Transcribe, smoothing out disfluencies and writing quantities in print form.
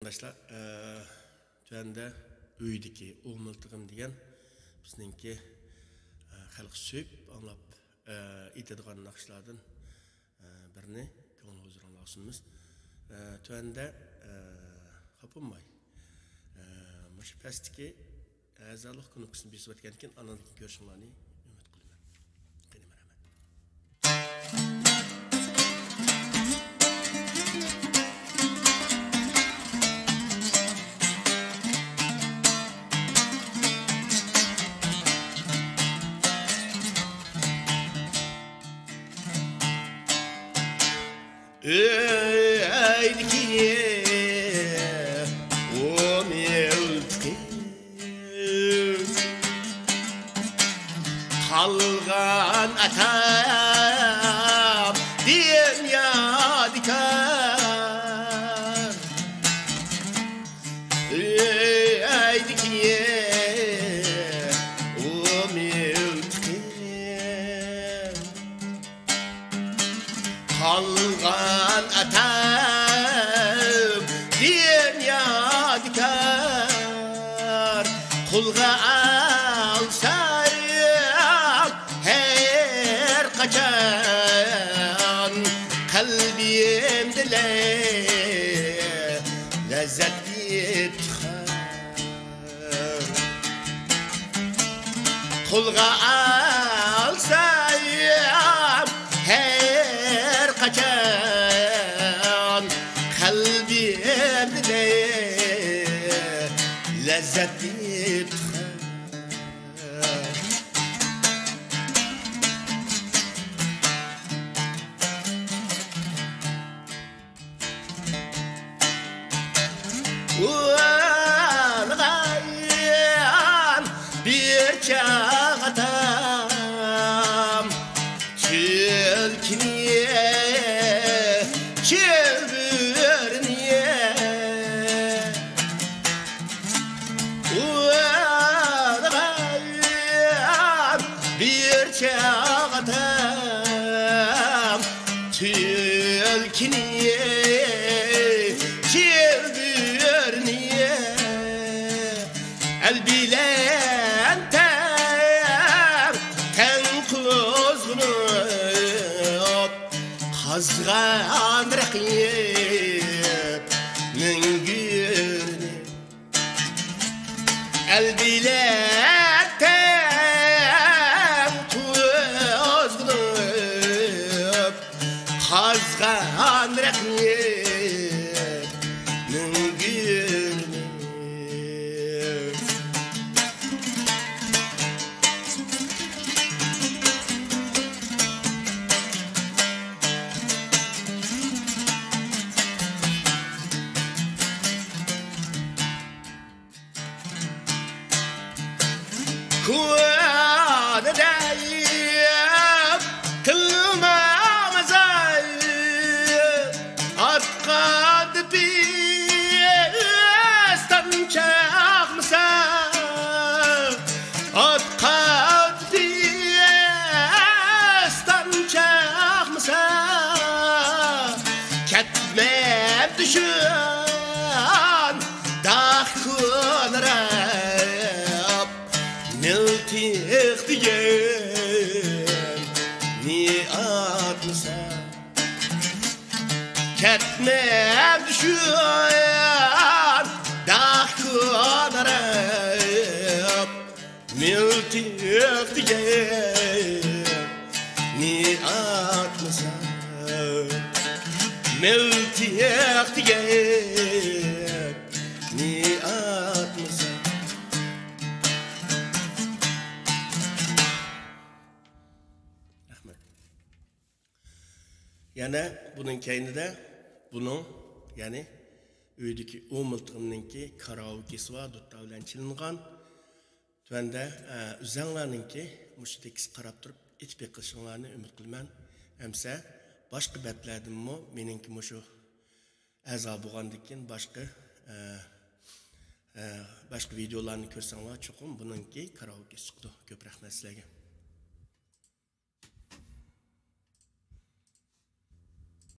yoldaşlar, tüvende öydeki oğumultığım diyen bizninki xalq söp anlap itediğen nakşlardan birini ko'ngil huzuruna sunumuz. Tüvende kapınmay. Maşı pastiki azalık konukusunu bir sıvat gelirken anadaki görüşümlerini ümit kılıyorum. Benim rahmet. Kalgan atam dünya dikar eydikiye o mevtkin kalgan atam dünya dikar kulga alsa kaçan kalbim dile lezzet yetxar kulga alsayam her kaçan kalbim dile lezzet yetxar Uğrayan bir çağatam çılkiniye çılbırniye Uğrayan bir çağatam çılkiniye El bilen ten kuznup Kazgan rakip nüngürni El bilen ten kuznup Kazgan rakip nüngürni Kuad dayıp kılmamazay Atkad pistan çakmasa Atkad pistan çakmasa Ketmem düşün dah kunra Niltih diyen ni atmasa Ketmem düşüyen dah kunarıp Niltih diyen ni atmasa Niltih diyen ni atmasa Yani bunun kendinde bunun yani öydeki umultığımınki karaoke'si var duttavlen çilingan. Tüvende üzerlerinki müştekisi karab durup etpek kılışınlarını ümit kılman. Hemse başka betlerdim mi meninki muşu azabı oğandikken başka videolarını görsenler çokum bununki karaoke çıktı. Köp rahmet sizlerge.